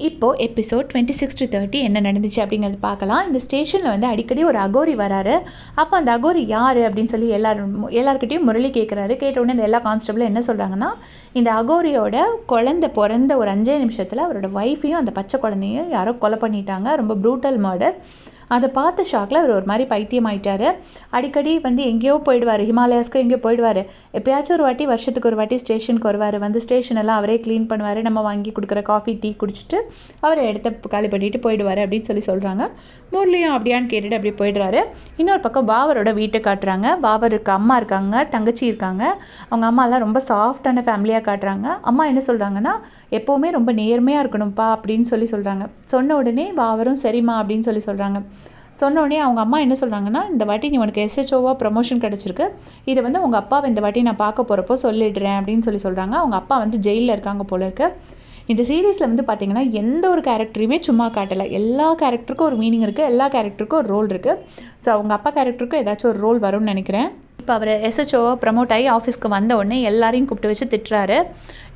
இப்போது எபிசோட் 26-30 என்ன நடந்துச்சு அப்படிங்கிறது பார்க்கலாம். இந்த ஸ்டேஷனில் வந்து அடிக்கடி ஒரு அகோரி வராரு. அப்போ அந்த அகோரி யார் அப்படின்னு சொல்லி எல்லாருக்கிட்டையும் முரளி கேட்குறாரு. கேட்டவுடனே இந்த எல்லா கான்ஸ்டபிளும் என்ன சொல்கிறாங்கன்னா, இந்த அகோரியோட குழந்தை பிறந்த ஒரு 5 நிமிஷத்தில் அவரோட ஒய்ஃபையும் அந்த பச்சை குழந்தையும் யாரோ கொலை பண்ணிட்டாங்க. ரொம்ப ப்ரூட்டல் மர்டர். அதை பார்த்த ஷாக்கில் அவர் ஒரு மாதிரி பைத்தியம் ஆகிட்டார். அடிக்கடி வந்து எங்கேயோ போயிடுவார், ஹிமாலயாஸ்க்கு எங்கேயோ போயிடுவார். எப்போயாச்சும் ஒரு வாட்டி, வருஷத்துக்கு ஒரு வாட்டி ஸ்டேஷனுக்கு வருவார். வந்து ஸ்டேஷனெல்லாம் அவரே க்ளீன் பண்ணுவார். நம்ம வாங்கி கொடுக்குற காஃபி டீ குடிச்சிட்டு அவரை இடத்த காலி பண்ணிட்டு போயிடுவார் அப்படின்னு சொல்லி சொல்கிறாங்க. முரளியும் அப்படியான்னு கேட்டுட்டு அப்படி போயிடுறாரு. இன்னொரு பக்கம் பாவரோட வீட்டை காட்டுறாங்க. பாவருக்கு அம்மா இருக்காங்க, தங்கச்சி இருக்காங்க. அவங்க அம்மாலாம் ரொம்ப சாஃப்டான ஃபேமிலியாக காட்டுறாங்க. அம்மா என்ன சொல்கிறாங்கன்னா, எப்போவுமே ரொம்ப நேர்மையாக இருக்கணும்ப்பா அப்படின்னு சொல்லி சொல்கிறாங்க. சொன்ன உடனே பாவரும் சரிம்மா அப்படின்னு சொல்லி சொல்கிறாங்க. சொன்ன உடனே அவங்க அம்மா என்ன சொல்கிறாங்கன்னா, இந்த வாட்டி நீ உனக்கு எஸ்ஹெச்ஓவாக ப்ரமோஷன் கிடச்சிருக்கு, இதை வந்து உங்கள் அப்பாவை இந்த வாட்டி நான் பார்க்க போகிறப்போ சொல்லிடுறேன் அப்படின்னு சொல்லி சொல்கிறாங்க. அவங்க அப்பா வந்து ஜெயிலில் இருக்காங்க போல இருக்கு. இந்த சீரீஸில் வந்து பார்த்திங்கன்னா எந்த ஒரு கேரக்டரையுமே சும்மா காட்டலை. எல்லா கேரக்டருக்கும் ஒரு மீனிங் இருக்குது, எல்லா கேரக்டருக்கும் ஒரு ரோல் இருக்குது. ஸோ அவங்க அப்பா கேரக்டருக்கும் ஏதாச்சும் ஒரு ரோல் வரும்னு நினைக்கிறேன். இப்போ அவர் எஸ்ஹெச்ஓவாக ப்ரமோட் ஆகி ஆஃபீஸ்க்கு வந்த உடனே எல்லாரையும் கூப்பிட்டு வச்சு திட்டுறாரு.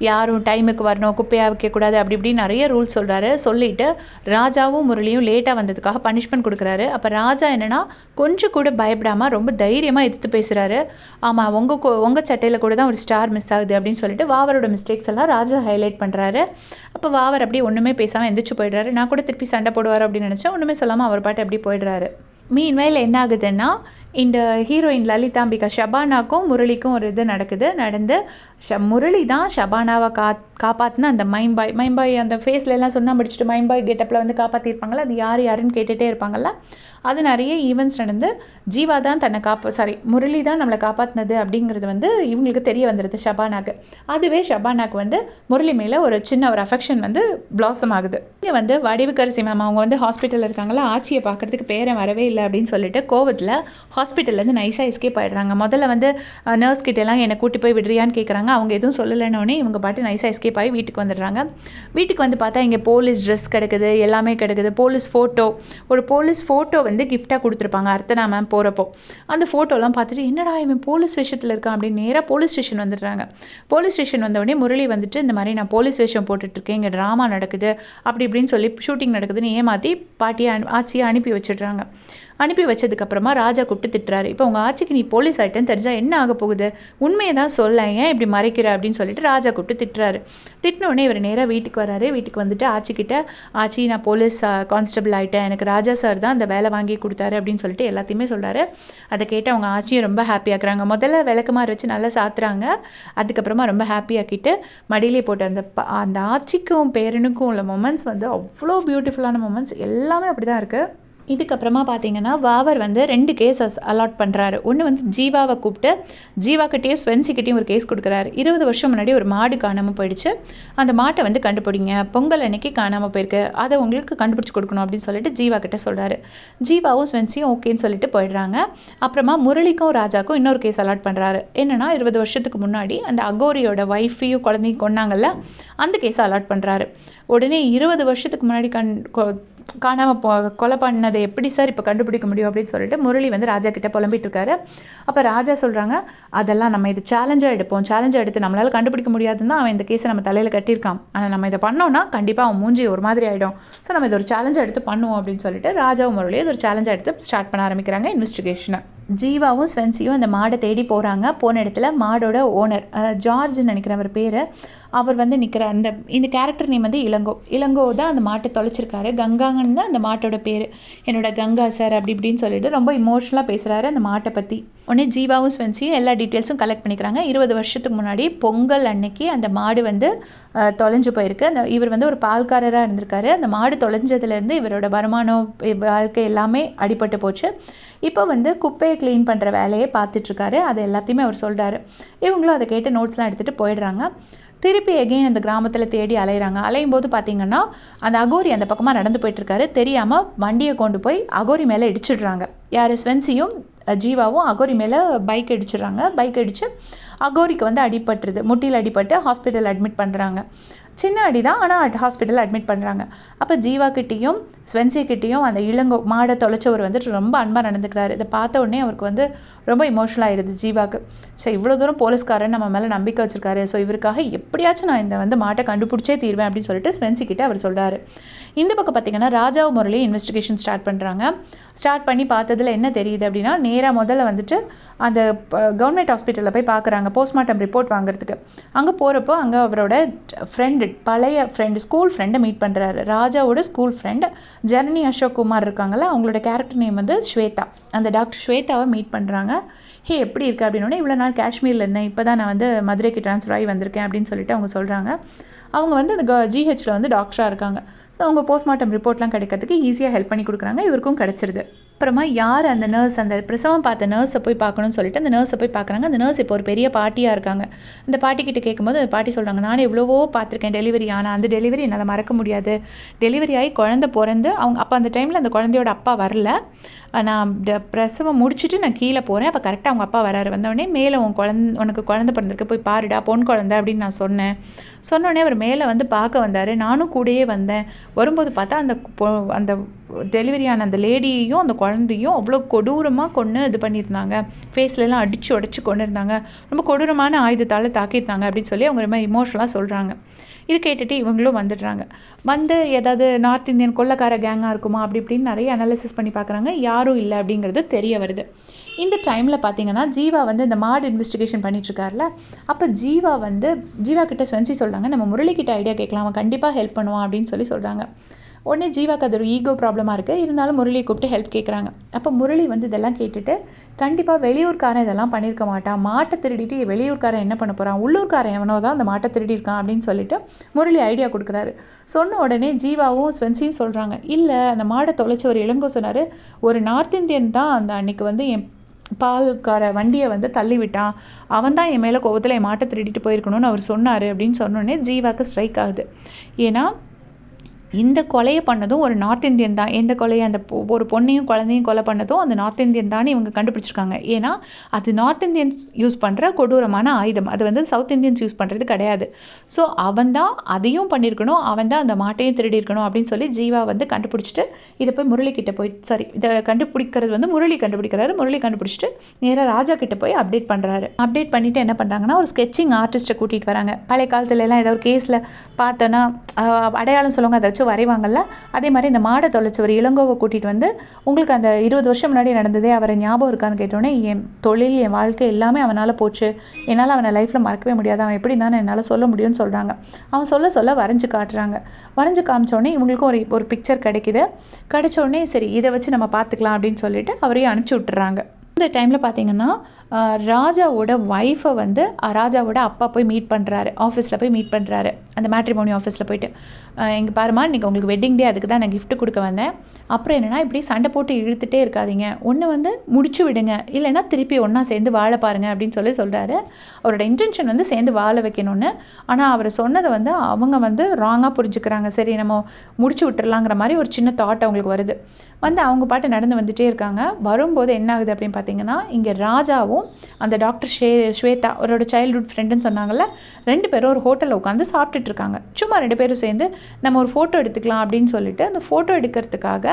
யாரும் டைமுக்கு வரணும், குப்பையாக வைக்கக்கூடாது, அப்படி இப்படி நிறைய ரூல்ஸ் சொல்கிறாரு. சொல்லிவிட்டு ராஜாவும் முரளியும் லேட்டாக வந்ததுக்காக பனிஷ்மெண்ட் கொடுக்குறாரு. அப்போ ராஜா என்னென்னா கொஞ்சம் கூட பயப்படாமல் ரொம்ப தைரியமாக எதிர்த்து பேசுகிறாரு. ஆமாம், உங்கள் சட்டையில் கூட தான் ஒரு ஸ்டார் மிஸ் ஆகுது அப்படின்னு சொல்லிட்டு வாவரோட மிஸ்டேக்ஸ் எல்லாம் ராஜா ஹைலைட் பண்ணுறாரு. அப்போ வாவர் அப்படியே ஒன்றுமே பேசாமல் எந்திரிச்சு போயிடுறாரு. நான் கூட திருப்பி சண்டை போடுவார் அப்படின்னு நினச்சேன். ஒன்றுமே சொல்லாமல் அவர் பாட்டு அப்படி போயிடுறாரு. மீன்வேல் என்ன ஆகுதுன்னா, இந்த ஹீரோயின் லலிதாம்பிகா ஷபானாக்கும் முரளிக்கும் ஒரு இது நடந்து முரளி தான் ஷபானாவை காப்பாற்றின அந்த மைம்பாய் அந்த ஃபேஸில் எல்லாம் சொன்னால் முடிச்சுட்டு மைம்பாய் கெட்டப்பில் வந்து காப்பாற்றிருப்பாங்கள்ல, அது யாருன்னு கேட்டுகிட்டே இருப்பாங்கள்ல. அது நிறைய ஈவெண்ட்ஸ் நடந்து ஜீவா தான் தன்னை முரளி தான் நம்மளை காப்பாற்றினது அப்படிங்கிறது வந்து இவங்களுக்கு தெரிய வந்துடுது ஷபானாக்கு. அதுவே ஷபானாக்கு வந்து முரளி மேலே ஒரு சின்ன ஒரு அஃபெக்ஷன் வந்து பிளாசம் ஆகுது. இங்கே வந்து வடிவுக்கரசி மேம் அவங்க வந்து ஹாஸ்பிட்டலில் இருக்காங்களா, ஆச்சியை பார்க்குறதுக்கு பேரன் வரவே இல்லை அப்படின்னு சொல்லிட்டு கோவத்தில் ஹாஸ்பிட்டல்லேருந்து நைஸாக எஸ்கேப் ஆகிடுறாங்க. முதல்ல வந்து நர்ஸ் கிட்டெல்லாம் என்னை கூட்டி போய் விடுறியான்னு கேட்குறாங்க. அவங்க எதுவும் சொல்லலைன்னொடனே இவங்க பாட்டு நைஸாக எஸ்கேப் ஆகி வீட்டுக்கு வந்துடுறாங்க. வீட்டுக்கு வந்து பார்த்தா இங்கே போலீஸ் ட்ரெஸ் கிடக்குது, எல்லாமே கிடக்குது. ஒரு போலீஸ் ஃபோட்டோ வந்து கிஃப்டாக கொடுத்துருப்பாங்க அர்த்தனா மேம் போகிறப்போ. அந்த ஃபோட்டோலாம் பார்த்துட்டு என்னடா இவன் போலீஸ் வேஷத்தில் இருக்கான் அப்படின்னு நேராக போலீஸ் ஸ்டேஷன் வந்துடுறாங்க. போலீஸ் ஸ்டேஷன் வந்தோடனே முரளி வந்துட்டு இந்த மாதிரி நான் போலீஸ் வேஷம் போட்டுட்ருக்கேன், இங்கே ட்ராமா நடக்குது அப்படி இப்படின்னு சொல்லி ஷூட்டிங் நடக்குதுன்னு ஏமாற்றி ஆச்சியை அனுப்பி வச்சிடுறாங்க. அனுப்பி வச்சதுக்கப்புறமா ராஜா கூப்பிட்டு திட்டுறாரு. இப்போ உங்கள் ஆட்சிக்கு நீ போலீஸ் ஆகிட்டேன்னு தெரிஞ்சால் என்ன ஆக போகுது, உண்மையை தான் சொல்ல, ஏன் இப்படி மறைக்கிற அப்படின்னு சொல்லிட்டு ராஜா கூப்பிட்டு திட்டுறாரு. திட்டினோடனே இவர் நேராக வீட்டுக்கு வராரு. வீட்டுக்கு வந்துட்டு ஆச்சிக்கிட்ட, ஆச்சி நான் போலீஸ் கான்ஸ்டபிள் ஆகிட்டேன், எனக்கு ராஜா சார் தான் அந்த வேலை வாங்கி கொடுத்தாரு அப்படின்னு சொல்லிட்டு எல்லாத்தையுமே சொல்கிறாரு. அதை கேட்டு அவங்க ஆச்சியும் ரொம்ப ஹாப்பியாக்குறாங்க. முதல்ல விளக்குமாறு வச்சு நல்லா சாத்துறாங்க. அதுக்கப்புறமா ரொம்ப ஹாப்பியாக்கிட்டு மடியிலே போட்டு அந்த ஆச்சிக்கும் பேரனுக்கும் உள்ள மொமெண்ட்ஸ் வந்து அவ்வளோ பியூட்டிஃபுல்லான மொமெண்ட்ஸ் எல்லாமே அப்படி தான் இருக்குது. இதுக்கப்புறமா பார்த்தீங்கன்னா வாவர் வந்து 2 கேஸஸ் அலாட் பண்ணுறாரு. ஒன்று வந்து ஜீவாவை கூப்பிட்டு ஜீவாக்கிட்டேயும் ஸ்வென்சிக்கிட்டேயும் ஒரு கேஸ் கொடுக்குறாரு. 20 வருஷம் முன்னாடி ஒரு மாடு காணாமல் போயிடுச்சு, அந்த மாட்டை வந்து கண்டுபிடிங்க, பொங்கல் அன்னைக்கு காணாமல் போயிருக்கு, அதை உங்களுக்கு கண்டுபிடிச்சி கொடுக்கணும் அப்படின்னு சொல்லிட்டு ஜீவா கிட்ட சொல்கிறாரு. ஜீவாவும் ஸ்வென்சியும் ஓகேன்னு சொல்லிட்டு போயிடுறாங்க. அப்புறமா முரளிக்கும் ராஜாக்கும் இன்னொரு கேஸ் அலாட் பண்ணுறாரு. என்னென்னா 20 வருஷத்துக்கு முன்னாடி அந்த அகோரியோட ஒய்ஃபையும் குழந்தையும் கொன்னாங்கல்ல, அந்த கேஸை அலாட் பண்ணுறாரு. உடனே 20 வருஷத்துக்கு முன்னாடி காணாமல் கொலை பண்ணதை எப்படி சார் இப்போ கண்டுபிடிக்க முடியும் அப்படின்னு சொல்லிட்டு முரளி வந்து ராஜா கிட்ட புலம்பிட்டு இருக்காரு. அப்போ ராஜா சொல்கிறாங்க, அதெல்லாம் நம்ம இது சேலஞ்சாக எடுத்து நம்மளால் கண்டுபிடிக்க முடியாதுன்னு தான் அவன் இந்த கேஸை நம்ம தலையில் கட்டியிருக்கான். ஆனால் நம்ம இதை பண்ணோன்னா கண்டிப்பாக அவன் மூஞ்சி ஒரு மாதிரி ஆகிடும். ஸோ நம்ம இது ஒரு சேலஞ்சாக எடுத்து பண்ணுவோம் அப்படின்னு சொல்லிட்டு ராஜாவும் முரளியும் இது ஒரு சேலஞ்சாக எடுத்து ஸ்டார்ட் பண்ண ஆரம்பிக்கிறாங்க இன்வெஸ்டிகேஷனை. ஜீவாவும் ஸ்வென்சியும் அந்த மாடை தேடி போகிறாங்க. போன இடத்துல மாடோட ஓனர் ஜார்ஜ்னு நினைக்கிற அவர் பேர், அவர் வந்து நிற்கிற இந்த கேரக்டர் நேம் வந்து இளங்கோ தான் அந்த மாட்டை தொலைச்சிருக்காரு. கங்காங்கன்னு அந்த மாட்டோட பேர். என்னோட கங்கா சார் அப்படி இப்படின்னு சொல்லிட்டு ரொம்ப இமோஷனலாக பேசுகிறாரு அந்த மாட்டை பற்றி. உடனே ஜீவாவும் ஸ்வென்சியும் எல்லா டீட்டெயில்ஸும் கலெக்ட் பண்ணிக்கிறாங்க. 20 வருஷத்துக்கு முன்னாடி பொங்கல் அன்னைக்கு அந்த மாடு வந்து தொலைஞ்சு போயிருக்கு. இவர் வந்து ஒரு பால்காரராக இருந்திருக்காரு. அந்த மாடு தொலைஞ்சதுலேருந்து இவரோட வருமானம், வாழ்க்கை எல்லாமே அடிபட்டு போச்சு. இப்போ வந்து குப்பையை க்ளீன் பண்ணுற வேலையை பார்த்துட்ருக்காரு. அது எல்லாத்தையுமே அவர் சொல்கிறாரு. இவங்களும் அதை கேட்டு நோட்ஸ்லாம் எடுத்துகிட்டு போயிடுறாங்க. திருப்பி எகெயின் அந்த கிராமத்தில் தேடி அலையும் போது பார்த்திங்கன்னா அந்த அகோரி அந்த பக்கமாக நடந்து போயிட்டுருக்காரு. தெரியாமல் வண்டியை கொண்டு போய் அகோரி மேலே இடிச்சிடுறாங்க. யார் ஸ்வென்சியும் ஜீவாவும் அகோரி மேலே பைக் இடிச்சிடுறாங்க. பைக் இடித்து அகோரிக்கு வந்து அடிபட்டுருது, முட்டியில் அடிபட்டு ஹாஸ்பிட்டல் அட்மிட் பண்ணுறாங்க. சின்ன அடி தான், ஆனால் ஹாஸ்பிட்டலில் அட்மிட் பண்ணுறாங்க. அப்போ ஜீவா கிட்டேயும் ஸ்வென்சிக்கிட்டேயும் அந்த இளங்கோ மாடை தொலைச்சவர் வந்துட்டு ரொம்ப அன்பாக நடந்துக்கிறாரு. இதை பார்த்த உடனே அவருக்கு வந்து ரொம்ப இமோஷனல் ஆகிடுது ஜீவாக்கு. ஸோ இவ்வளோ தூரம் போலீஸ்காரன் நம்ம மேலே நம்பிக்கை வச்சுருக்காரு, ஸோ இவருக்காக எப்படியாச்சும் நான் இந்த வந்து மாட்டை கண்டுபிடிச்சே தீர்வேன் அப்படின்னு சொல்லிட்டு ஸ்வென்சிக்கிட்ட அவர் சொல்கிறாரு. இந்த பக்கம் பார்த்திங்கன்னா ராஜாவு முரளி இன்வெஸ்டிகேஷன் ஸ்டார்ட் பண்ணுறாங்க. ஸ்டார்ட் பண்ணி பார்த்ததில் என்ன தெரியுது அப்படின்னா, நேராக முதல்ல வந்துட்டு அந்த கவர்மெண்ட் ஹாஸ்பிட்டலில் போய் பார்க்குறாங்க போஸ்ட்மார்ட்டம் ரிப்போர்ட் வாங்குறதுக்கு. அங்கே போகிறப்போ அங்கே அவரோட ஃப்ரெண்டு, பழைய ஃப்ரெண்டு, ஸ்கூல் ஃப்ரெண்டை மீட் பண்ணுறாரு. ராஜாவோட ஸ்கூல் ஃப்ரெண்ட் ஜனனி அசோக் குமார் இருக்காங்கள்ல, அவங்களோட கேரக்டர் நேம் வந்து ஸ்வேதா. அந்த டாக்டர் ஸ்வேதாவை மீட் பண்ணுறாங்க. ஹே எப்படி இருக்குது அப்படின்னோடனே, இவ்வளோ நாள் காஷ்மீரில் இருந்தேன், இப்போ தான் நான் வந்து மதுரைக்கு ட்ரான்ஸ்ஃபர் ஆகி வந்திருக்கேன் அப்படின்னு சொல்லிட்டு அவங்க சொல்கிறாங்க. அவங்க வந்து அந்த ஜிஹெச்சில் வந்து டாக்டராக இருக்காங்க. ஸோ அவங்க போஸ்ட்மார்ட்டம் ரிப்போர்ட்லாம் கிடைக்கிறதுக்கு ஈஸியாக ஹெல்ப் பண்ணி கொடுக்குறாங்க. இவருக்கும் கிடச்சிருது. அப்புறமா யார் அந்த நர்ஸ், அந்த பிரசவம் பார்த்த நர்ஸை போய் பார்க்கணும்னு சொல்லிட்டு அந்த நர்ஸை போய் பார்க்குறாங்க. அந்த நர்ஸ் இப்போ ஒரு பெரிய பாட்டியாக இருக்காங்க. அந்த பாட்டிக்கிட்ட கேட்கும்போது அந்த பாட்டி சொல்கிறாங்க, நானும் எவ்வளவோ பார்த்துருக்கேன் டெலிவரி, ஆனால் அந்த டெலிவரி என்னால் மறக்க முடியாது. டெலிவரி ஆகி குழந்தை பிறந்து அவங்க அப்போ அந்த டைமில் அந்த குழந்தையோட அப்பா வரல. நான் பிரசவம் முடிச்சுட்டு நான் கீழே போகிறேன். அப்போ கரெக்டாக அவங்க அப்பா வராரு. வந்தோடனே மேலே உனக்கு குழந்தை பிறந்திருக்கு, போய் பாருடா, பொன் குழந்தை அப்படின்னு நான் சொன்னோடனே அவர் மேலே வந்து பார்க்க வந்தார். நானும் கூடயே வந்தேன். வரும்போது பார்த்தா அந்த டெலிவரியான அந்த லேடியையும் அந்த குழந்தையும் அவ்வளோ கொடூரமாக கொன்று இது பண்ணியிருந்தாங்க. ஃபேஸ்லலாம் அடித்து உடச்சி கொண்டு இருந்தாங்க. ரொம்ப கொடூரமான ஆயுதத்தால் தாக்கியிருந்தாங்க அப்படின்னு சொல்லி அவங்க ரொம்ப இமோஷனலாக சொல்கிறாங்க. இது கேட்டுட்டு இவங்களும் வந்துடுறாங்க. வந்து ஏதாவது நார்த் இந்தியன் கொள்ளக்கார கேங்காக இருக்குமா அப்படி இப்படின்னு நிறைய அனாலிசிஸ் பண்ணி பார்க்குறாங்க. யாரும் இல்லை அப்படிங்கிறது தெரிய வருது. இந்த டைமில் பார்த்தீங்கன்னா ஜீவா வந்து இந்த மாடு இன்வெஸ்டிகேஷன் பண்ணிட்டுருக்காருல, அப்போ ஜீவா கிட்ட ஸ்வென்சி சொல்கிறாங்க, நம்ம முரளிக்கிட்ட ஐடியா கேட்கலாம், அவன் கண்டிப்பாக ஹெல்ப் பண்ணுவான் அப்படின்னு சொல்கிறாங்க. உடனே ஜீவாக்கு அது ஒரு ஈகோ ப்ராப்ளமாக இருக்குது. இருந்தாலும் முரளியை கூப்பிட்டு ஹெல்ப் கேட்குறாங்க. அப்போ முரளி வந்து இதெல்லாம் கேட்டுட்டு, கண்டிப்பாக வெளியூர்காரன் இதெல்லாம் பண்ணியிருக்க மாட்டான், மாட்டை திருடிட்டு வெளியூர்காரன் என்ன பண்ண போகிறான், உள்ளூர்காரன் எவனோ தான் அந்த மாட்டை திருடியிருக்கான் அப்படின்னு சொல்லிட்டு முரளி ஐடியா கொடுக்குறாரு. சொன்ன உடனே ஜீவாவும் ஸ்வென்சியும் சொல்கிறாங்க, இல்லை அந்த மாடை தொலைச்சி ஒரு இளங்கோ சொன்னார், ஒரு நார்த் இந்தியன் தான் அந்த அன்னைக்கு வந்து என் பால்கார வண்டியை வந்து தள்ளி விட்டான், அவன் தான் என் மேலே கோவத்தில் என் மாட்டை திருடிட்டு போயிருக்கணும்னு அவர் சொன்னார் அப்படின்னு சொன்னோடனே ஜீவாக்கு ஸ்ட்ரைக் ஆகுது. ஏன்னா இந்த கொலையை பண்ணதும் ஒரு நார்த் இந்தியன் தான். எந்த கொலையை, அந்த ஒரு பொண்ணையும் குழந்தையும் கொலை பண்ணதும் அந்த நார்த் இந்தியன் தான் இவங்க கண்டுபிடிச்சிருக்காங்க. ஏன்னா அது நார்த் இந்தியன்ஸ் யூஸ் பண்ணுற கொடூரமான ஆயுதம், அது வந்து சவுத் இந்தியன்ஸ் யூஸ் பண்ணுறது கிடையாது. ஸோ அவன் தான் அதையும் பண்ணியிருக்கணும், அவன் தான் அந்த மாட்டையும் திருடி இருக்கணும் அப்படின்னு சொல்லி ஜீவா வந்து கண்டுபிடிச்சிட்டு இதை போய் முரளிக்கிட்ட போய் இதை கண்டுபிடிக்கிறது வந்து முரளி கண்டுபிடிக்கிறாரு. முரளி கண்டுபிடிச்சிட்டு நேராக ராஜா கிட்ட போய் அப்டேட் பண்ணுறாரு. அப்டேட் பண்ணிவிட்டு என்ன பண்ணுறாங்கன்னா, ஒரு ஸ்கெட்சிங் ஆர்டிஸ்ட்டை கூட்டிகிட்டு வராங்க. பழைய காலத்துலலாம் ஏதாவது ஒரு கேஸில் பார்த்தோன்னா அடையாளம் சொல்லுவாங்க, அதை வச்சு வரைவாங்கல்ல, அதே மாதிரி இந்த மாடை தொலைச்சவர் இளங்கோவை கூட்டிகிட்டு வந்து, உங்களுக்கு அந்த 20 வருஷம் முன்னாடி நடந்ததே அவரை ஞாபகம் இருக்கான்னு கேட்டோன்னே, என் தொழில் என் வாழ்க்கை எல்லாமே அவனால் போச்சு, என்னால் அவனை லைஃப்பில் மறக்கவே முடியாது, அவன் எப்படி தானே என்னால் சொல்ல முடியும்னு சொல்கிறாங்க. அவன் சொல்ல வரைஞ்சி காட்டுறாங்க. வரைஞ்சி காமிச்சோடனே இவங்களுக்கும் ஒரு பிக்சர் கிடைச்சோடனே சரி இதை வச்சு நம்ம பார்த்துக்கலாம் அப்படின்னு சொல்லிட்டு அவரையும் அனுப்பிச்சி விட்டுறாங்க. இந்த டைமில் பார்த்தீங்கன்னா ராஜாவோட ஒய்ஃபை வந்து ராஜாவோட அப்பா போய் மீட் பண்ணுறாரு, ஆஃபீஸில் போய் மீட் பண்ணுறாரு, அந்த மேட்ரிமோனி ஆஃபீஸில் போயிட்டு, இங்கே பாருமா இன்றைக்கி உங்களுக்கு வெட்டிங் டே, அதுக்கு தான் நான் கிஃப்ட் கொடுக்க வந்தேன். அப்புறம் என்னென்னா இப்படி சண்டை போட்டு இழுத்துட்டே இருக்காதீங்க, ஒன்று வந்து முடிச்சு விடுங்க, இல்லைன்னா திருப்பி ஒன்றா சேர்ந்து வாழ பாருங்கள் அப்படின்னு சொல்கிறாரு. அவரோட இன்டென்ஷன் வந்து சேர்ந்து வாழ வைக்கணும்னு. ஆனால் அவர் சொன்னதை வந்து அவங்க வந்து ராங்காக புரிஞ்சுக்கிறாங்க. சரி நம்ம முடிச்சு விட்டுறலாங்கிற மாதிரி ஒரு சின்ன தாட் அவங்களுக்கு வருது. வந்து அவங்க பாட்டு நடந்து வந்துகிட்டே இருக்காங்க. வரும்போது என்ன ஆகுது அப்படின்னு பார்த்தீங்கன்னா, இங்கே ராஜாவும் அந்த டாக்டர் ஸ்வேதா அவரோட சைல்ட்ஹுட் ஃப்ரெண்டுன்னு சொன்னாங்கல்ல, 2 பேரும் ஒரு ஹோட்டலில் உட்காந்து சாப்பிட்டுட்டு இருக்காங்க. சும்மா 2 பேரும் சேர்ந்து நம்ம ஒரு ஃபோட்டோ எடுத்துக்கலாம் அப்படின்னு சொல்லிட்டு அந்த ஃபோட்டோ எடுக்கிறதுக்காக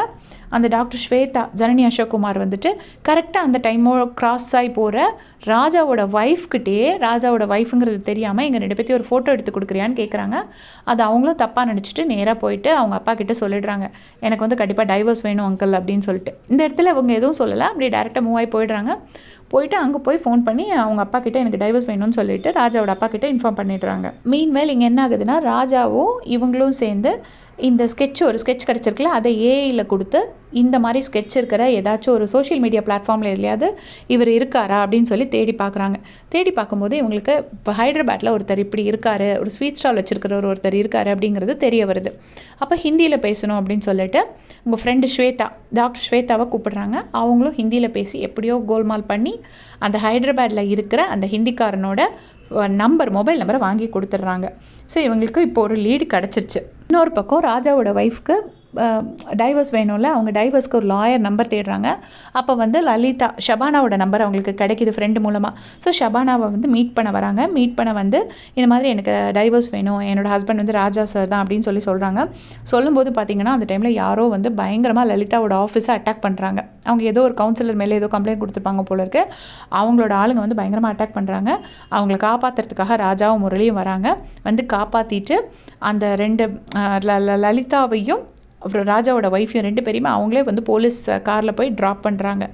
அந்த டாக்டர் ஸ்வேதா, ஜனனி அசோக் குமார் வந்துட்டு கரெக்டாக அந்த டைமோட கிராஸ் ஆகி போகிற ராஜாவோட ஒய்ஃப்கிட்டே, ராஜாவோட ஒய்ஃபுங்கிறது தெரியாமல் எங்கள் 2 பேர்த்தையும் ஒரு ஃபோட்டோ எடுத்து கொடுக்குறியான்னு கேட்குறாங்க. அது அவங்களும் தப்பாக நினச்சிட்டு நேராக போயிட்டு அவங்க அப்பா கிட்டே சொல்லிடுறாங்க, எனக்கு வந்து கண்டிப்பாக டைவர்ஸ் வேணும் அங்கிள் அப்படின்னு சொல்லிட்டு. இந்த இடத்துல அவங்க எதுவும் சொல்லலை, அப்படியே டேரெக்டாக மூவ் ஆகி போயிட்டு அங்கே போய் ஃபோன் பண்ணி அவங்க அப்பா கிட்டே எனக்கு டைவர்ஸ் வேணும்னு சொல்லிட்டு ராஜாவோட அப்பா கிட்டே இன்ஃபார்ம் பண்ணிடுறாங்க. மீன்வேல் இங்கே என்ன ஆகுதுன்னா, ராஜாவும் இவங்களும் சேர்ந்து இந்த ஒரு ஸ்கெட்ச் கிடச்சிருக்குல்ல, அதை ஏஐயில் கொடுத்து இந்த மாதிரி ஸ்கெட்ச் இருக்கிற ஏதாச்சும் ஒரு சோஷியல் மீடியா பிளாட்ஃபார்மில் எதுலையாவது இவர் இருக்காரா அப்படின்னு சொல்லி தேடி பார்க்குறாங்க. தேடி பார்க்கும்போது இவங்களுக்கு இப்போ ஹைதராபாத்தில் ஒருத்தர் இப்படி இருக்கார், ஒரு ஸ்வீட் ஸ்டால் வச்சுருக்கிற ஒருத்தர் இருக்கார் அப்படிங்கிறது தெரிய வருது. அப்போ ஹிந்தியில் பேசணும் அப்படின்னு சொல்லிட்டு உங்கள் ஃப்ரெண்டு டாக்டர் ஸ்வேதாவை கூப்பிடுறாங்க. அவங்களும் ஹிந்தியில் பேசி எப்படியோ கோல்மால் பண்ணி அந்த ஹைதராபாத்தில் இருக்கிற அந்த ஹிந்திக்காரனோட மொபைல் நம்பரை வாங்கி கொடுத்துட்றாங்க. ஸோ இவங்களுக்கு இப்போ ஒரு லீடு கிடச்சிருச்சு. இன்னொரு பக்கம் ராஜாவோட ஒய்ஃப்க்கு டைவர்ஸ் வேணும்ல, அவங்க டைவர்ஸ்க்கு ஒரு லாயர் நம்பர் தேடுறாங்க. அப்போ வந்து லலிதா ஷபானாவோட நம்பர் அவங்களுக்கு கிடைக்கிது ஃப்ரெண்டு மூலமாக. ஸோ ஷபானாவை வந்து மீட் பண்ண வராங்க. மீட் பண்ண வந்து இந்த மாதிரி எனக்கு டைவர்ஸ் வேணும், என்னோடய ஹஸ்பண்ட் வந்து ராஜா சார் தான் அப்படின்னு சொல்கிறாங்க. சொல்லும்போது பார்த்தீங்கன்னா அந்த டைமில் யாரோ வந்து பயங்கரமாக லலிதாவோட ஆஃபீஸை அட்டாக் பண்ணுறாங்க. அவங்க ஏதோ ஒரு கவுன்சிலர் மேலே ஏதோ கம்ப்ளைண்ட் கொடுத்துருப்பாங்க போல இருக்கு. அவங்களோட ஆளுங்க வந்து பயங்கரமாக அட்டாக் பண்ணுறாங்க. அவங்கள காப்பாற்றுறதுக்காக ராஜாவும் முரளியும் வராங்க. வந்து காப்பாற்றிட்டு அந்த 2 லலிதாவையும் அப்புறம் ராஜாவோட ஒய்ஃபையும் 2 பேரையுமே அவங்களே வந்து போலீஸ் காரில் போய் ட்ராப் பண்ணுறாங்க.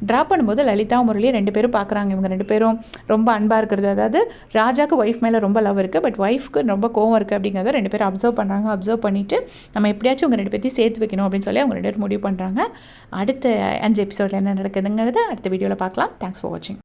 ட்ராப் பண்ணும்போது லலிதா முரளியும் 2 பேரும் பார்க்குறாங்க. இவங்க 2 பேரும் ரொம்ப அன்பாக இருக்கிறது, அதாவது ராஜாவுக்கு ஒய்ஃப் மேலே ரொம்ப லவ் இருக்குது, பட் ஒய்ஃப்க்கு ரொம்ப கோவம் இருக்குது அப்படிங்கிறத 2 பேரும் அப்சர்வ் பண்ணுறாங்க. அப்சர்வ் பண்ணிவிட்டு நம்ம எப்படியாச்சும் உங்கள் 2 பேர்த்தையும் சேர்த்து வைக்கணும் அப்படின்னு சொல்லி அவங்க 2 பேரும் முடிவு பண்ணுறாங்க. அடுத்த 5 எபிசோடில் என்ன நடக்குதுங்கிறத அடுத்த வீடியோவில் பார்க்கலாம். தேங்க்ஸ் ஃபார் வாட்சிங்.